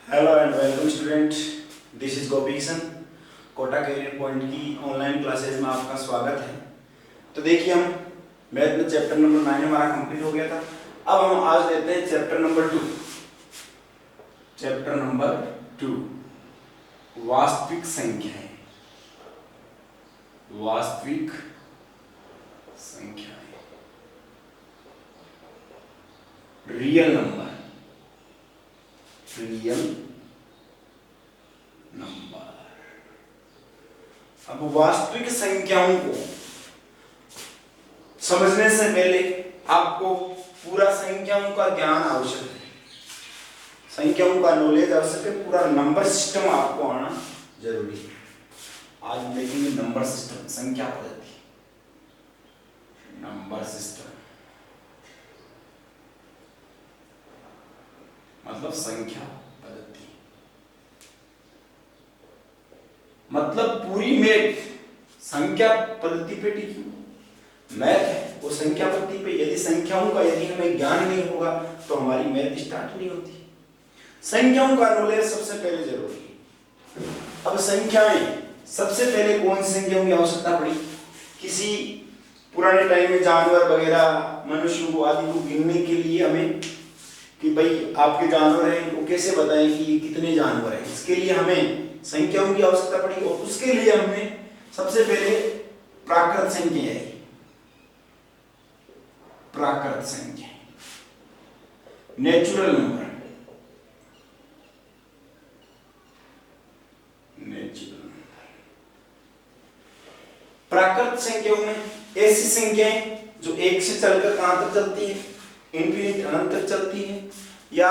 Hello and welcome student, this is Gopi Kishan. Kota career point की online classes में आपका स्वागत है। तो देखिए, हम मैथ में चैप्टर नंबर 9 हमारा कंप्लीट हो गया था। अब हम आज लेते हैं चैप्टर नंबर 2। चैप्टर नंबर 2 वास्तविक संख्याएं। वास्तविक संख्याएं, रियल नंबर। Real number. अब वास्तविक संख्याओं को समझने से पहले आपको पूरा संख्याओं का ज्ञान आवश्यक है, संख्याओं का नॉलेज आवश्यक है, पूरा नंबर सिस्टम आपको आना जरूरी है। आज हम देखेंगे नंबर सिस्टम, संख्या पद्धति। नंबर सिस्टम मतलब संख्या पद्धति, मतलब पूरी मैथ संख्या पद्धति पे टिकी। मैथ है वो संख्या पद्धति पे। यदि संख्याओं का यदि हमें ज्ञान नहीं होगा तो हमारी मैथ स्टार्ट नहीं होती। संख्याओं का नॉलेज सबसे पहले जरूरी है। अब संख्याएं, सबसे पहले कौन सी संख्याओं की आवश्यकता पड़ी? किसी पुराने टाइम में जानवर वगैरह मनुष्यों को आदि को गिनने के लिए हमें कि भाई आपके जानवर हैं, इनको कैसे बताएं कि ये कितने जानवर हैं, इसके लिए हमें संख्याओं की आवश्यकता पड़ी। और उसके लिए हमने सबसे पहले प्राकृत संख्या है, प्राकृत संख्या, नेचुरल नंबर। नेचुरल नंबर प्राकृत संख्याओं में ऐसी संख्याएं जो एक से चलकर कहां तक चलती है? इनफिनिट, अनंत तक चलती है। या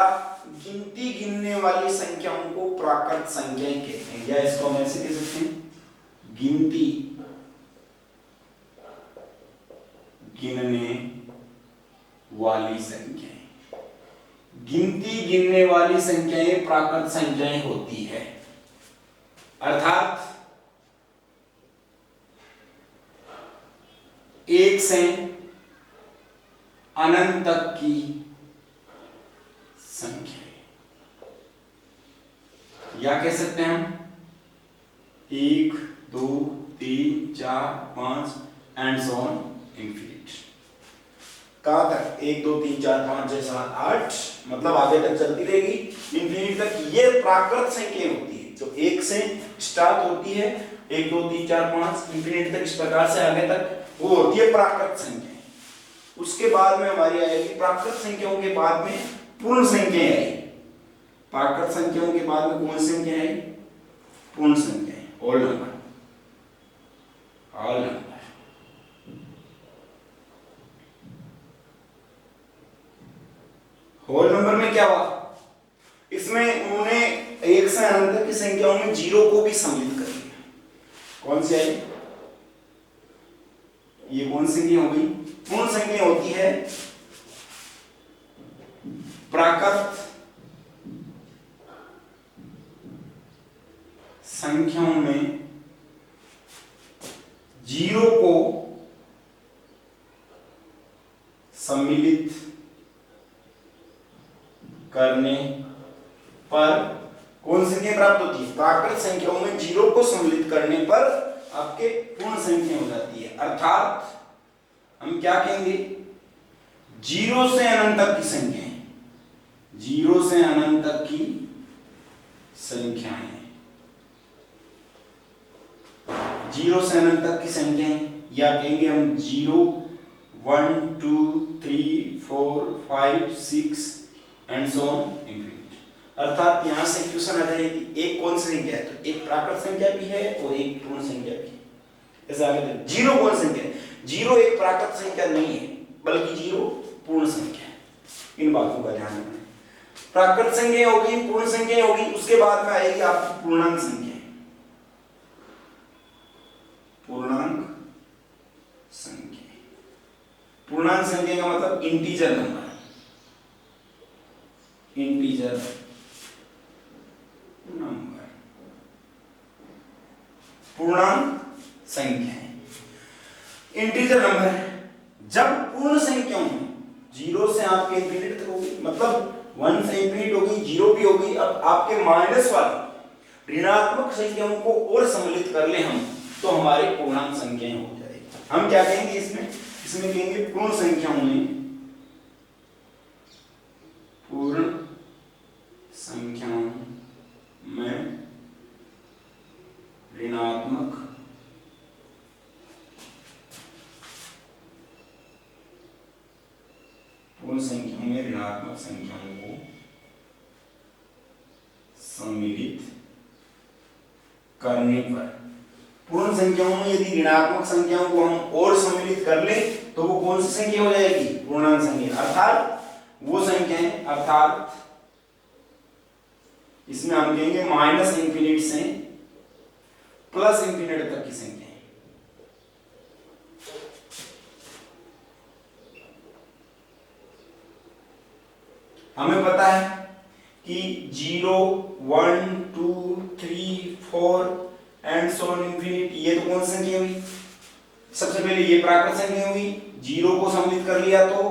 गिनती गिनने वाली संख्याओं को प्राकृत संख्याएं कहते हैं, या इसको हम ऐसे कह सकते हैं गिनती गिनने वाली संख्याएं। गिनती गिनने वाली संख्याएं प्राकृत संख्याएं होती है। अर्थात एक से अनंत तक की संख्या, या कह सकते हैं हम 1, 2, 3, 4, 5 एंड सो ऑन इंफिनिट। कहां तक? 1, 2, 3, 4, 5, 6, 7, 8, मतलब आगे तक चलती रहेगी इंफिनिट तक। ये प्राकृत संख्या होती है जो 1 से स्टार्ट होती है, 1, 2, 3, 4, 5 इंफिनिट तक, इस प्रकार से आगे तक, वो होती है प्राकृत संख्या। उसके बाद में हमारी आएगी प्राकृत संख्याओं के बाद में पूर्ण संख्याएं आएगी। प्राकृत संख्याओं के बाद में कौन सी संख्या आएगी? पूर्ण संख्याएं, whole number. Whole number whole number में क्या हुआ? इसमें उन्होंने एक से अनंत तक की संख्याओं में जीरो को भी सम्मिलित कर दिया। कौन सी आई? ये कौन सी संख्या हो गई? पूर्ण संख्या होती है प्राकृत संख्याओं में जीरो को सम्मिलित करने पर कौन सी संख्या प्राप्त होती है? प्राकृत संख्याओं में जीरो को सम्मिलित करने पर आपके पूर्ण संख्या हो जाती है। अर्थात हम क्या कहेंगे? जीरो से अनंत तक की संख्याएं, जीरो से अनंत तक की संख्याएं, जीरो से अनंत तक की संख्याएं, या कहेंगे हम 0, 1, 2, 3, 4, 5, 6 एंड सो ऑन इंफिनिट। अर्थात यहां से क्वेश्चन आ जाएगी एक कौन सी संख्या है? तो एक प्राकृत संख्या भी है और एक पूर्ण संख्या भी है। ऐसे आगे जीरो कौन संख्या है? जीरो एक प्राकृत संख्या नहीं है, बल्कि जीरो पूर्ण संख्या है। इन बातों का ध्यान रखना। प्राकृत संख्या होगी, पूर्ण संख्या होगी, उसके बाद में आएगी आपकी पूर्णांक संख्या। पूर्णांक संख्या, पूर्णांक संख्या का मतलब इंटीजर नंबर, इंटीजर नंबर, पूर्णांक संख्या है, इंटीजर नंबर है। जब पूर्ण संख्याओं में जीरो से आपके इंफिनिटी तक होगी, मतलब 1 से इंफिनिट हो गई, 0 भी हो गई। अब आपके माइनस वाली ऋणात्मक संख्याओं को और सम्मिलित कर ले हम, तो हमारी पूर्णांक संख्याएं हो जाएगी। हम क्या कहेंगे इसमें? इसमें कहेंगे पूर्ण संख्याओं में, पूर्ण संख्याओं में ऋणात्मक पूर्ण संख्याओं में ऋणात्मक संख्याओं को सम्मिलित करने पर, पूर्ण संख्याओं में यदि ऋणात्मक संख्याओं को हम और सम्मिलित कर ले तो वो कौन सी संख्या हो जाएगी? पूर्णांक संख्या। अर्थात वो संख्याएं, अर्थात इसमें हम कहेंगे माइनस इंफिनिट से प्लस इंफिनिट तक की संख्या। हमें पता है कि 0, 1, 2, 3, 4 एंड सो ऑन इंफिनिट, ये तो कौन सी संख्या हुई? सबसे पहले ये प्राकृत संख्या हुई, 0 को सम्मिलित कर लिया तो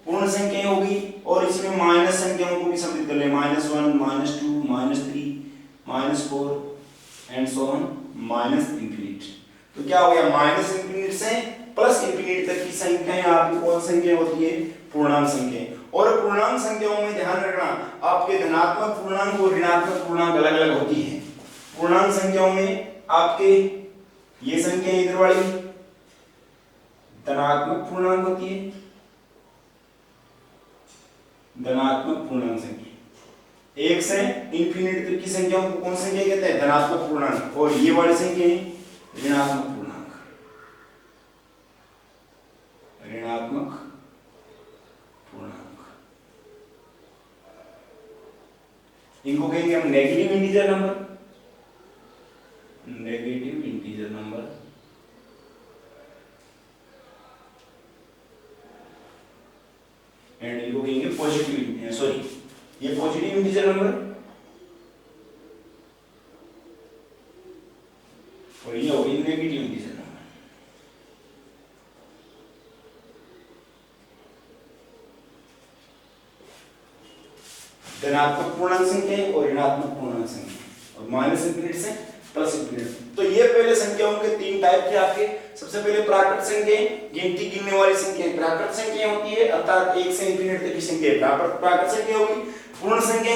पूर्ण संख्या होगी, और इसमें माइनस संख्याओं को भी सम्मिलित कर लिया, -1, -2, -3, -4 and so on minus infinite. तो क्या हो गया? माइनस इंफिनिट से प्लस इंफिनिट तक की संख्याएं आपकी कौन संख्या होती है? पूर्णांक संख्या। और पूर्णांक संख्याओं में ध्यान रखना, आपके धनात्मक पूर्णांक और ऋणात्मक पूर्णांक अलग अलग होती है। पूर्णांक संख्याओं में आपके ये संख्या इधर वाली धनात्मक पूर्णांक होती है, धनात्मक पूर्णांक संख्या। 1 से इंफिनिट तक की संख्याओं को कौन संख्या कहते हैं? धनात्मक पूर्णांक। और ये वाली संख्या ऋणात्मक पूर्णांक, ऋणात्मक पूर्णांक। इनको कहेंगे हम negative integer number, negative integer number. And इनको कहेंगे पॉजिटिव, सॉरी ये पॉजिटिव इंटीजर नंबर, और ये होगी नेगेटिव इंटीजर नंबर। धनात्मक पूर्णांक संख्या और ऋणात्मक पूर्णांक संख्या, और माइनस इंफिनिट से प्लस इंफिनिट। तो ये पहले संख्याओं के 3 टाइप थे आपके। सबसे पहले प्राकृत संख्या, गिनती गिनने वाली संख्या प्राकृत संख्या होती है, अर्थात 1 से इंफिनिट तक की संख्या प्राकृत संख्या होगी। पूर्ण संख्या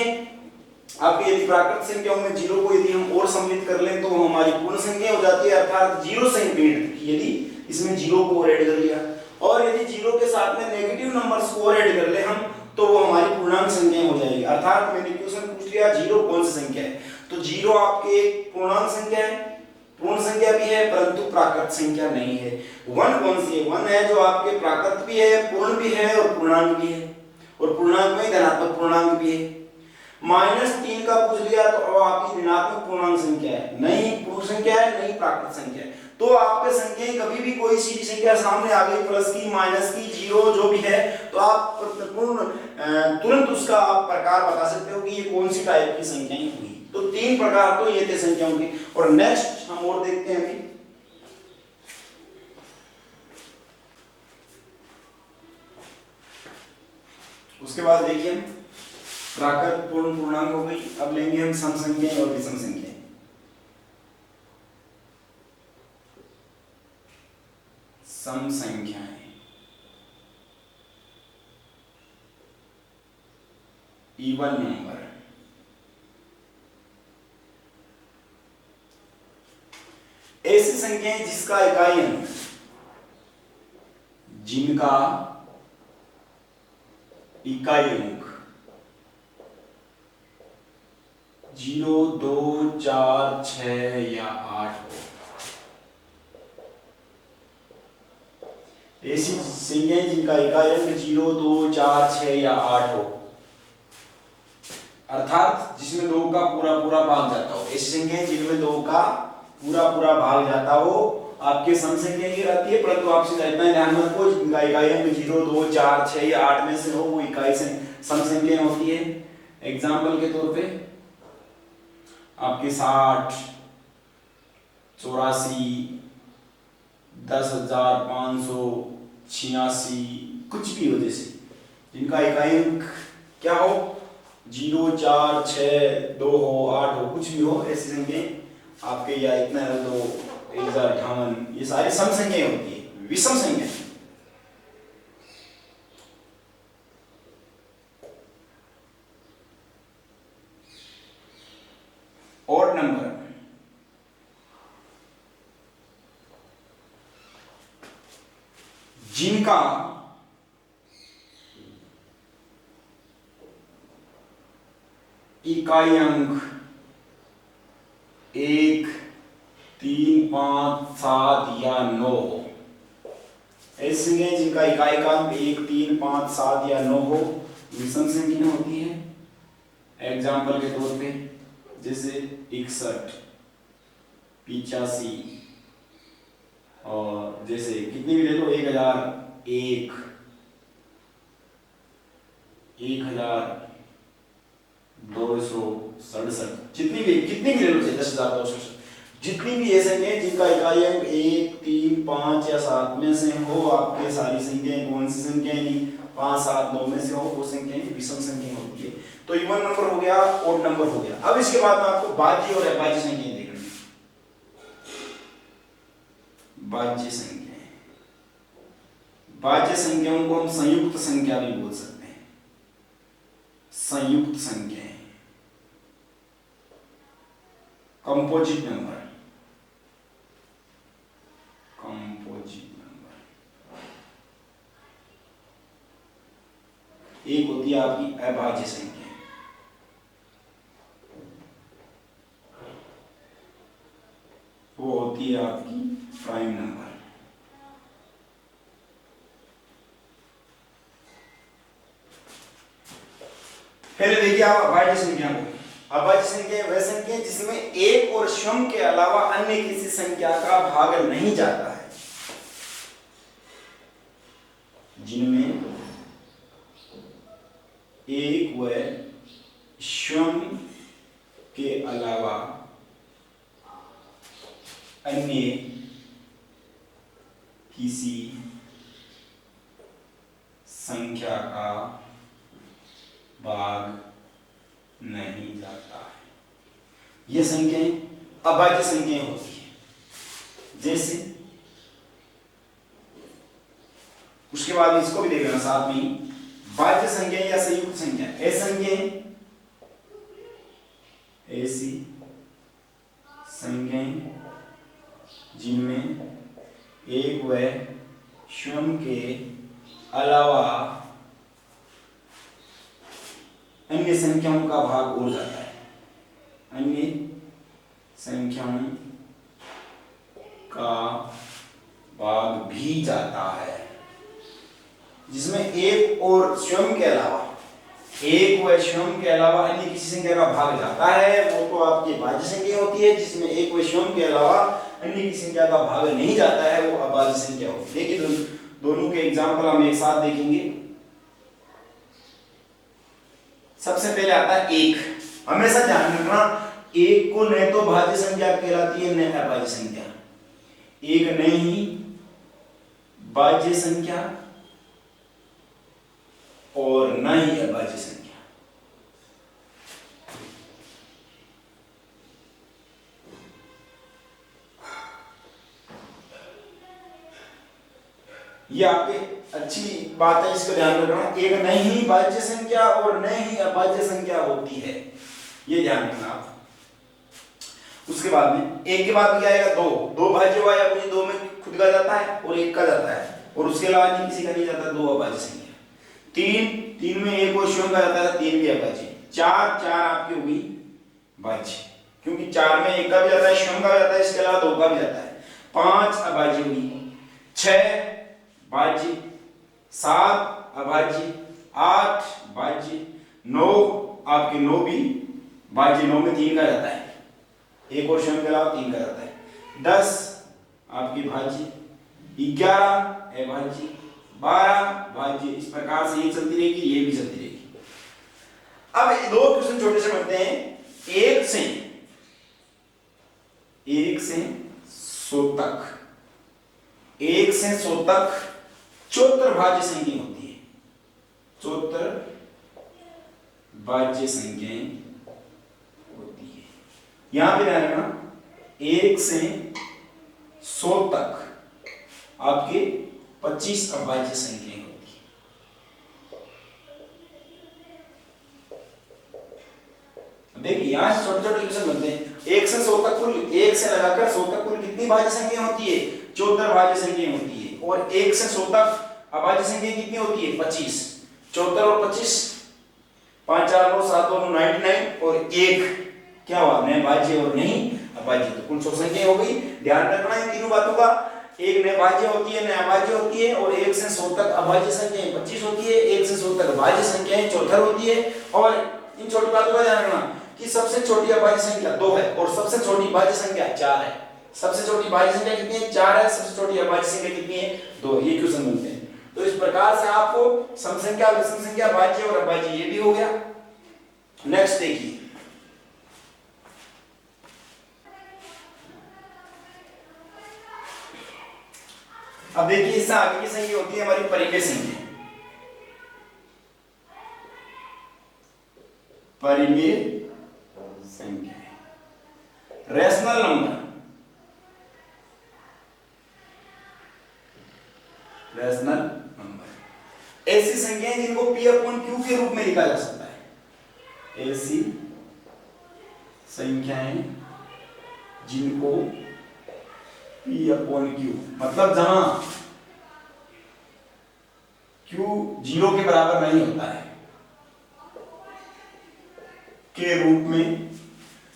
आपकी यदि प्राकृत संख्याओं में 0 को यदि हम और सम्मिलित कर लें तो हमारी पूर्ण संख्या हो जाती है, अर्थात 0 से इंफिनिट तक। यदि इसमें 0 को और ऐड कर लिया, और यदि 0 के साथ में नेगेटिव नंबर्स को और ऐड कर ले हम, तो वो हमारी पूर्णांक संख्या हो जाएगी। अर्थात मैंने क्वेश्चन पूछ लिया 0 कौन सी संख्या है, तो 0 आपके एक पूर्णांक संख्या है, पूर्ण संख्या भी है, परंतु प्राकृत संख्या नहीं है। 1 कौन सी है? 1 है जो आपके प्राकृत भी है, पूर्ण भी है और पूर्णांक भी है, और पूर्णांक में धनात्मक पूर्णांक भी है। -3 का पूछ लिया तो अब आपकी ऋणात्मक पूर्णांक संख्या है, नहीं पूर्ण संख्या है, नहीं प्राकृत संख्या है। तो आपके संख्या कभी भी कोई सीधी संख्या सामने आ गई, प्लस की, माइनस की, 0 जो भी है, तो आप तुरंत उसका आप प्रकार बता सकते हो कि ये कौन सी टाइप की संख्याएं हुई। तो 3 प्रकार तो ये थे संख्याओं के। और नेक्स्ट हम और देखते हैं अभी। उसके बाद देखिए प्राकृत पूर्ण पूर्णांक हो गई। अब लेंगे हम सम संख्याएं और विषम संख्याएं। सम संख्याएं, इवन नंबर, ऐसी संख्याएं जिसका इकाई अंक, जिनका इकाई अंक 0, 2, 4, 6 या 8 हो। ऐसी संख्याएं जिनका इकाई अंक 0, 2, 4, 6 या 8 हो, अर्थात जिसमें 2 का पूरा पूरा भाग जाता हो। ऐसी संख्याएं जिनमें 2 का पूरा पूरा भाग जाता हो आपके सम संख्या की रहती है, परंतु आपसे इतना ध्यान रखो जिनका इकाई अंक 0, 2, 4, 6 या 8 में से हो, वो इकाई से सम संख्या होती है। एग्जाम्पल के तौर पे आपके 60, 84, 10,586, कुछ भी हो, जैसे जिनका इकाई अंक क्या हो 0, 4, 6, 2 हो, 8 हो, कुछ भी हो, ऐसी संख्याएं आपके, या इतना है तो 1058, ये सारी सम संख्याएं होती है, विषम संख्या। ऑड नंबर जिनका इकाई अंक 1, 3, 5, 7 या 9 हो। ऐसी संख्याएं जिनका इकाई का अंक 1, 3, 5, 7 या 9 हो, विषम संख्या होती है। एग्जाम्पल के तौर पे जैसे 61, 85, और जैसे कितनी भी ले लो, 1001, 1267, कितनी भी ले लो, 10,267, जितनी भी ये संख्याएं जिनका इकाई अंक 1, 3, 5 या 7 में से हो, आपके सारी संख्याएं कौन सी संख्याएं 5, 7, 9 में से हो, वो संख्याएं विषम संख्या होती है। तो इवन नंबर हो गया, ओड नंबर हो गया। अब इसके बाद में आपको भाज्य और अभाज्य संख्याएं देखनी है। भाज्य संख्याएं, भाज्य संख्याओं को हम संयुक्त संख्या भी बोल सकते हैं। संयुक्त संख्याएं, कंपोजिट नंबर, एक होती है आपकी अभाज्य संख्या, वो होती है आपकी प्राइम नंबर। पहले देखिए आप अभाज्य संख्या को। अभाज्य संख्या वह संख्या जिसमें एक और स्वयं के अलावा अन्य किसी संख्या का भाग नहीं जाता है, जिनमें एक व स्वयं के अलावा अन्य किसी संख्या का भाग नहीं जाता है, ये संख्याएं अभाज्य संख्याएं होती है। जैसे उसके बाद इसको भी देखना साथ में ही, भाज्य संख्या या संयुक्त संख्या, ऐसी संख्याएं, ऐसी संख्याएं जिनमें एक व स्वयं के अलावा अन्य संख्याओं का भाग हो जाता है, अन्य संख्याओं का भाग भी जाता है, जिसमें एक और स्वयं के अलावा, एक व स्वयं के अलावा अन्य किसी संख्या का भाग जाता है, वो तो आपकी भाज्य संख्या होती है। जिसमें एक व स्वयं के अलावा अन्य किसी संख्या का भाग नहीं जाता है, वो अभाज्य संख्या होती है। देखिए दोनों के एग्जाम्पल हम एक साथ देखेंगे। सबसे पहले आता है एक। हमेशा ध्यान रखना, एक को न तो भाज्य संख्या कहलाती है न अभाज्य संख्या, एक नहीं भाज्य संख्या और न ही अभाज्य संख्या। ये आपके अच्छी बात है, इसको ध्यान रखना। एक नहीं भाज्य संख्या और न ही अभाज्य संख्या होती है, ये ध्यान रखना आप। उसके बाद में एक के बाद क्या आएगा, दो। दो भाज्य हुआ या मुझे दो में खुद का जाता है और एक का जाता है, और उसके अलावा नहीं किसी का नहीं जाता, दो अभाज्य संख्या। तीन, तीन में एक और स्वयं का जाता है, तीन भी अभाज्य। चार, चार आपकी होगी भाज्य, क्योंकि चार में एक का भी जाता है, स्वयं का भी जाता है, इसके अलावा दो का भी जाता है। पांच अभाज्य हुई, छह भाज्य, सात अभाज्य, आठ भाज्य, नौ आपके नौ भी भाज्य, नौ में तीन का जाता है, एक और स्वयं के अलावा तीन का जाता है। 10 आपकी भाज्य, 11 अभाज्य, 12 भाज्य। इस प्रकार से ये चलती रहेगी, ये भी चलती रहेगी। अब दो क्वेश्चन छोटे से बनते हैं। एक से 100 तक, 1 से 100 तक चौतर भाज्य संख्या होती है, चौतर वाच्य संख्याएं होती है। यहां पे ध्यान रखना 1 से 100 तक आपके 25 अभाज्य संख्याएं होती है। देखिए यहां से छोटे छोटे क्वेश्चन बनते हैं। 1 से 100 तक कुल 1 से लगाकर 100 तक कुल कितनी भाज्य संख्याएं होती है? 74 भाज्य संख्याएं होती है। और 1 से 100 तक अभाज्य संख्याएं कितनी होती है? 25। 74 और 25 5 4 9 7 2 99 और 1 क्या हुआ? नए भाज्य और नहीं अभाज्य, तो कुल 100 संख्याएं हो गई। ध्यान रखना इन तीनों बातों का। एक नए भाज्य होती है, नए अभाज्य होती है, और 1 से 100 तक अभाज्य संख्याएं 25 होती है, 1 से 100 तक भाज्य संख्याएं 74 होती है। और इन छोटी बातों का ध्यान रखना कि सबसे छोटी अभाज्य संख्या 2 है और सबसे छोटी भाज्य संख्या 4 है। सबसे छोटी भाज्य संख्या कितनी है? 4 है। सबसे छोटी अभाज्य संख्या कितनी है? 2। ये क्वेश्चन बनते हैं। तो इस प्रकार से आपको सम संख्या, विषम संख्या, भाज्य और अभाज्य ये भी हो गया। नेक्स्ट देखिए, अब देखिए इससे आगे की संख्या होती है हमारी परिमेय संख्या। परिमेय संख्या, रैशनल नंबर, रैशनल नंबर ऐसी संख्याएं जिनको P अपॉन Q के रूप में लिखा जा सकता है। ऐसी संख्याएं जिनको P अपॉन Q, मतलब जहां Q 0 के बराबर नहीं होता है के रूप में,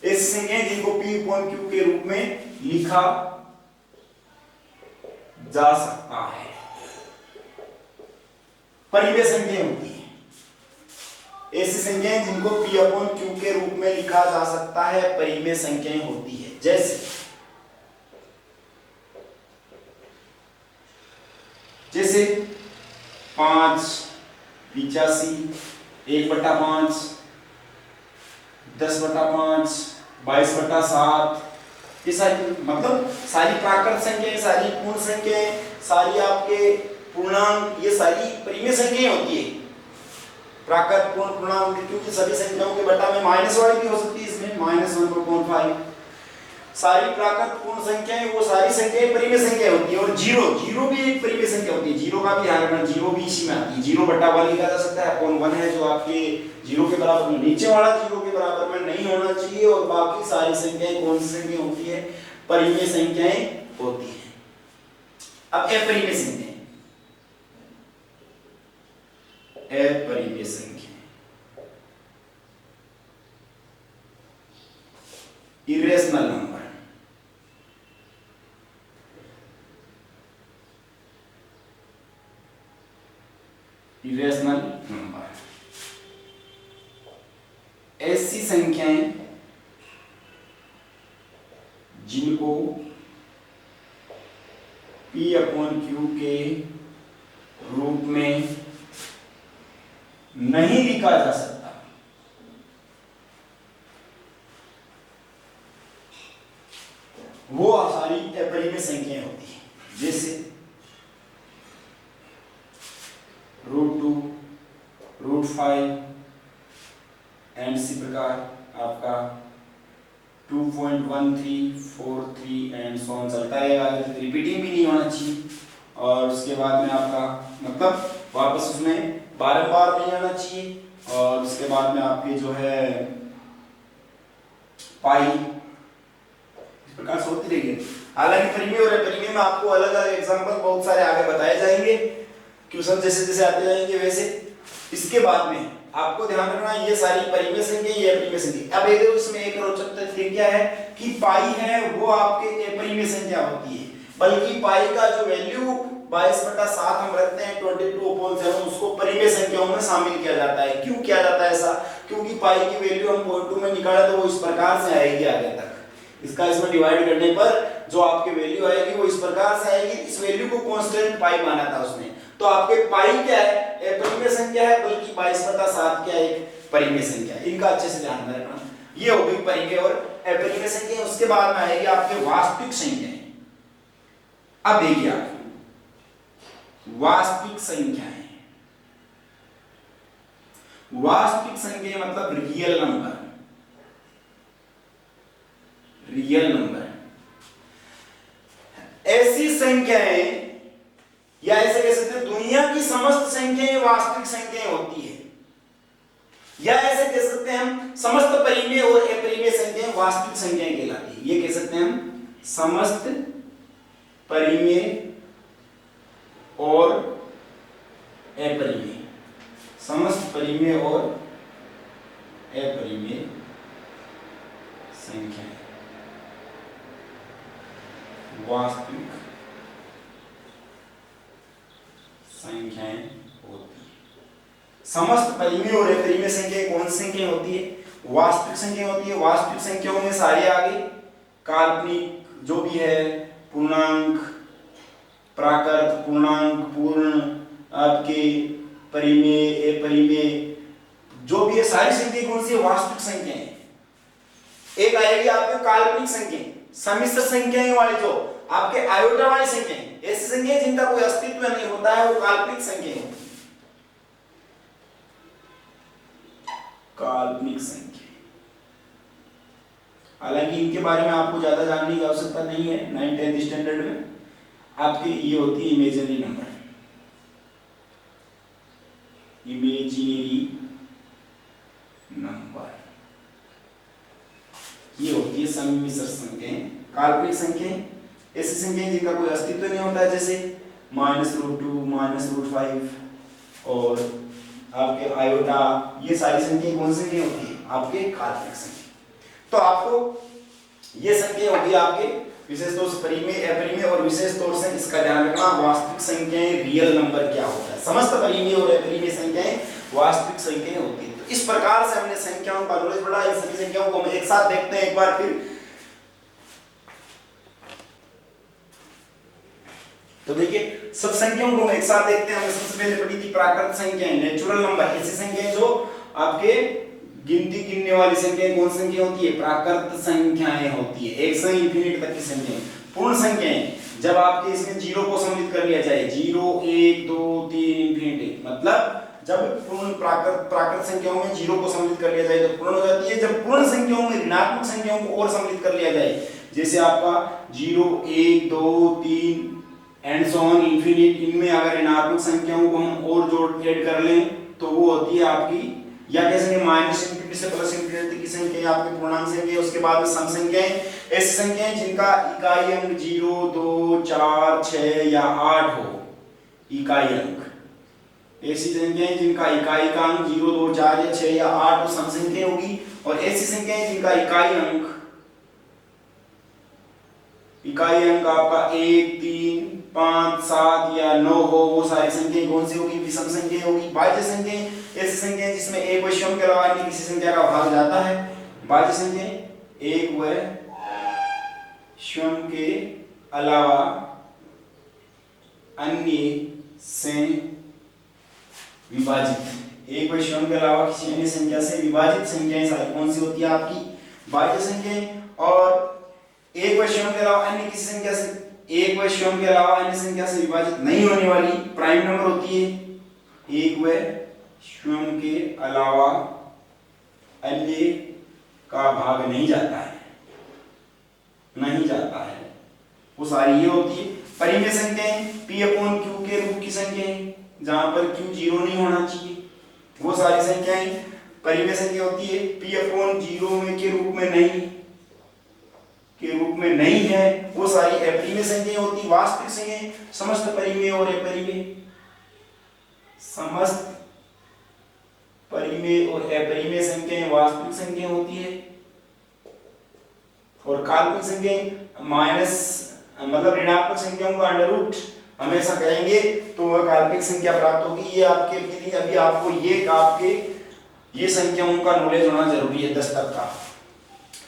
ऐसी संख्याएं जिनको P अपॉन Q के रूप में लिखा जा सकता है, परिमेय संख्याएं होती है। ऐसी संख्याएं जिनको P अपॉन Q के रूप में लिखा जा सकता है, परिमेय संख्याएं होती है। जैसे 5, 85, 1/5, 10/5, 22/7, ये सारी मतलब सारी प्राकृत संख्याएं, सारी पूर्ण संख्याएं, सारी आपके पूर्णांक, ये सारी परिमेय संख्याएं होती है। प्राकृत, पूर्ण, पूर्णांक, क्योंकि सभी संख्याओं के बटा में माइनस वाली भी हो सकती है, इसमें -1/5। सारी प्राकृत पूर्ण संख्याएं, वो सारी संख्याएं परिमेय संख्या होती है। और जीरो भी एक परिमेय संख्या होती है। जीरो का भी ध्यान रखना, जीरो भी इसी में आती है। 0/1 लिखा जा सकता है, अपॉन 1 है जो आपके 0 के बराबर में, नीचे वाला 0 के बराबर में नहीं होना चाहिए। और बाकी सारी संख्याएं कौन सी संख्या होती है? परिमेय संख्याएं होती है। अब अपरिमेय संख्याएं, अपरिमेय संख्या, इरेशनल नंबर, इरेशनल नंबर ऐसी संख्याएं जिनको P अपॉन Q के रूप में नहीं लिखा जा सकता, वो सारी अपरिमेय संख्याएं होती है। जैसे √2, √5 एंड इसी प्रकार आपका 2.13, 43 एंड सो ऑन चलता रहेगा। रिपीटिंग भी नहीं होना चाहिए। और उसके बाद में आपका मतलब वापस उसमें बारंबार नहीं आना चाहिए। और उसके बाद में आपके जो है पाई, इस प्रकार से होती रहेगी। हालांकि परिमेय और अपरिमेय में आपको अलग अलग एग्जांपल बहुत सारे आगे बताए जाएंगे, क्वेश्चन जैसे जैसे आते जाएंगे वैसे। इसके बाद में आपको ध्यान रखना, ये सारी परिमेय संख्या, ये अपरिमेय संख्या। अब देखो इसमें एक रोचक तथ्य क्या है कि पाई है वो आपके अपरिमेय संख्या होती है, बल्कि पाई का जो वैल्यू 22/7 हम रखते हैं 22/7, उसको परिमेय संख्याओं में शामिल किया जाता है। क्यों किया जाता है ऐसा? क्योंकि पाई की वैल्यू हम 0.2 में निकाले तो वो इस प्रकार से आएगी आगे तक। इसका इसमें डिवाइड करने पर जो आपकी वैल्यू आएगी वो इस प्रकार से आएगी। इस वैल्यू को कांस्टेंट पाई माना था उसने। तो आपके पाई क्या है? अपरिमेय संख्या है, बल्कि 22/7 क्या है? एक परिमेय संख्या है। इनका अच्छे से ध्यान रखना। ये हो गई परिमेय और अपरिमेय संख्या। उसके बाद में आएगी आपके वास्तविक संख्याएं। अब देखिए आप वास्तविक संख्याएं, वास्तविक संख्या मतलब रियल नंबर, रियल नंबर। ऐसी संख्याएं या ऐसे कह सकते हैं दुनिया की समस्त संख्याएं वास्तविक संख्याएं होती है, या ऐसे कह सकते हैं हम समस्त परिमेय और अपरिमेय संख्याएं वास्तविक संख्याएं कहलाती है। ये कह सकते हैं हम समस्त परिमेय और अपरिमेय, समस्त परिमेय और अपरिमेय संख्याएं वास्तविक संख्याएं होती है। समस्त परिमेय और अपरिमेय संख्याएं कौन सी संख्याएं होती है? वास्तविक संख्या होती है। वास्तविक संख्याओं में सारे आगे काल्पनिक जो भी है, पूर्णांक, प्राकृत, पूर्णांक, पूर्ण, आपके परिमेय, अपरिमेय, जो भी है सारी संख्याएं कौन सी है? वास्तविक संख्याएं। एक आएगी आपके काल्पनिक संख्या, सम्मिश्र संख्याएं वाले, जो आपके आयोटा वाली संख्याएं, ऐसी संख्याएं जिनका कोई अस्तित्व नहीं होता है, वो काल्पनिक संख्याएं होती है। काल्पनिक संख्या, हालांकि इनके बारे में आपको ज्यादा जानने की आवश्यकता नहीं है। 9th-10th स्टैंडर्ड में आपके ये होती है इमेजिनरी नंबर, इमेजिनरी नंबर, ये होती है सम्मिश्र संख्याएं, काल्पनिक संख्याएं, ऐसी संख्याएं जिनका कोई अस्तित्व नहीं होता है, जैसे -√2, -√5 और आपके आयोटा, ये सारी संख्याएं कौन सी संख्या होती है? आपके काल्पनिक संख्या। तो आपको ये संख्या होगी आपके विशेष तौर से परिमेय, अपरिमेय, और विशेष तौर से इसका ध्यान रखना वास्तविक संख्याएं रियल नंबर क्या होता है। समस्त परिमेय और अपरिमेय संख्याएं वास्तविक संख्याएं होती है। तो इस प्रकार से हमने संख्याओं का नॉलेज बढ़ा। इन सभी संख्याओं को हम एक साथ देखते हैं एक बार फिर। तो देखिए सब संख्याओं को हम एक साथ देखते हैं। हमने सबसे पहले पढ़ी थी प्राकृत संख्याएं, नेचुरल नंबर, ऐसी संख्याएं जो आपके गिनती गिनने वाली संख्याएं कौन संख्या होती है? प्राकृत संख्याएं होती है, 1 से इंफिनिट तक की संख्याएं। पूर्ण संख्याएं, जब आपके इसमें जीरो को सम्मिलित कर लिया जाए, 0, 1, 2, 3 इंफिनिटी, मतलब जब पूर्ण प्राकृत संख्याओं में जीरो को सम्मिलित कर लिया जाए तो पूर्ण हो जाती है। जब पूर्ण संख्याओं में ऋणात्मक संख्याओं को और सम्मिलित कर लिया जाए, जैसे आपका 0, 1, 2, 3 एंड सो ऑन इंफिनिट, इनमें अगर ऋणात्मक संख्याओं को हम और जोड़ ऐड कर लें तो वो होती है आपकी, या कह सकते हैं -इंफिनिटी से +इंफिनिटी की संख्या आपकी पूर्णांक संख्या। उसके बाद में सम संख्याएं, ऐसी संख्याएं जिनका इकाई अंक 0, 2, 4, 6 या 8 हो, इकाई अंक, ऐसी संख्याएं जिनका इकाई का अंक 0, 2, 4 या 6 या 8 हो, सम संख्या होगी। और ऐसी संख्याएं जिनका इकाई अंक आपका 1, 3, 5, 7 या 9 हो, वो सारी संख्याएं कौन सी होगी? विषम संख्या होगी। भाज्य संख्याएं, ऐसी संख्याएं जिसमें एक व स्वयं के अलावा अन्य किसी संख्या का भाग जाता है। भाज्य संख्याएं एक व स्वयं के अलावा अन्य से विभाजित, एक व स्वयं के अलावा किसी अन्य संख्या से विभाजित संख्याएं सारी कौन सी होती है? आपकी भाज्य संख्याएं। और एक व स्वयं के अलावा अन्य किसी संख्या से, एक व स्वयं के अलावा अन्य संख्या से विभाजित नहीं होने वाली प्राइम नंबर होती है। एक व स्वयं के अलावा अन्य का भाग नहीं जाता है, वो सारी ये होती है परिमेय संख्याएं। P/Q के रूप की संख्याएं, जहां पर Q 0 नहीं होना चाहिए, वो सारी संख्याएं परिमेय संख्या होती है। P/0 में के रूप में नहीं है, वो सारी अपरिमेय संख्याएं होती। वास्तविक संख्याएं समस्त परिमेय और अपरिमेय, समस्त परिमेय और अपरिमेय संख्याएं वास्तविक संख्या होती है। और काल्पनिक संख्याएं माइनस मतलब ऋणात्मक संख्याओं का अंडर रूट हमेशा करेंगे तो वह काल्पनिक संख्या प्राप्त होगी। ये आपके लिए अभी आपको ये संख्याओं का नॉलेज होना जरूरी है 10 तक का।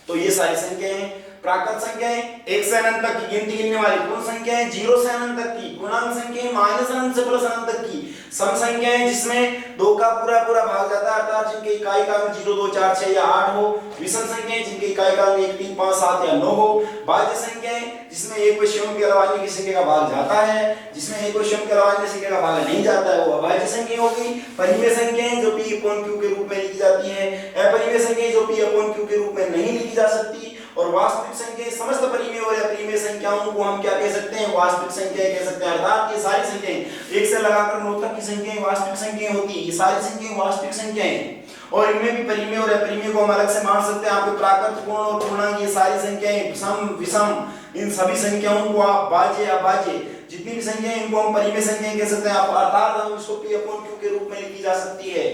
तो ये सारी संख्याएं प्राकृत संख्याएं 1 से अनंत तक की गिनती गिनने वाली, पूर्ण संख्याएं 0 से अनंत तक की, पूर्णांक संख्याएं माइनस अनंत से प्लस अनंत तक की, सम संख्याएं जिसमें 2 का पूरा पूरा भाग जाता है अर्थात जिनके इकाई काल में 0 2 4 6 या 8 हो, विषम संख्याएं जिनके इकाई काल में 1 3 5 7 या 9 हो, भाज्य संख्याएं जिसमें एक व स्वयं के अलावा अन्य की संख्या का भाग जाता है, जिसमें एक व स्वयं के अलावा अन्य संख्या का भाग नहीं जाता है वो अभाज्य संख्या होगी, परिमेय संख्याएं जो p अपॉन q के रूप में लिखी जाती है, अपरिमेय संख्याएं जो p अपॉन q के रूप में नहीं लिखी जा सकती, और वास्तविक संख्याएं समस्त परिमेय और अपरिमेय संख्याओं को हम क्या कह सकते हैं, वास्तविक संख्याएं कह सकते हैं। अर्थात ये सारी संख्याएं 1 से लगाकर 9 तक की संख्याएं वास्तविक संख्याएं होती है, ये सारी संख्याएं वास्तविक संख्याएं, और इनमें भी परिमेय और अपरिमेय को हम अलग से मान सकते हैं। आपके प्राकृत, पूर्ण और पूर्णांक ये सारी संख्याएं, सम विषम, इन सभी संख्याओं को आप भाज्य अभाज्य जितनी भी संख्याएं इनको हम परिमेय संख्याएं कह सकते हैं। आप अर्थात हम इसको p अपॉन q के रूप में लिखी जा सकती है,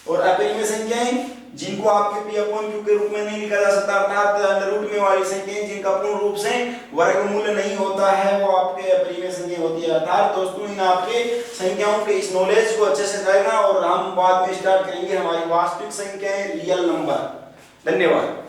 और अपरिमेय संख्याएं जिनको आपके p अपॉन q के रूप में नहीं लिखा जा सकता अर्थात अंडर रूट में वाली संख्याएं जिनका पूर्ण रूप से वर्गमूल नहीं होता है वो आपके अपरिमेय संख्या होती है। अर्थात दोस्तों इन आपके संख्याओं के इस नॉलेज को अच्छे से जाएगा और हम बाद में स्टार्ट करेंगे हमारी वास्तविक संख्याएं, रियल नंबर। धन्यवाद।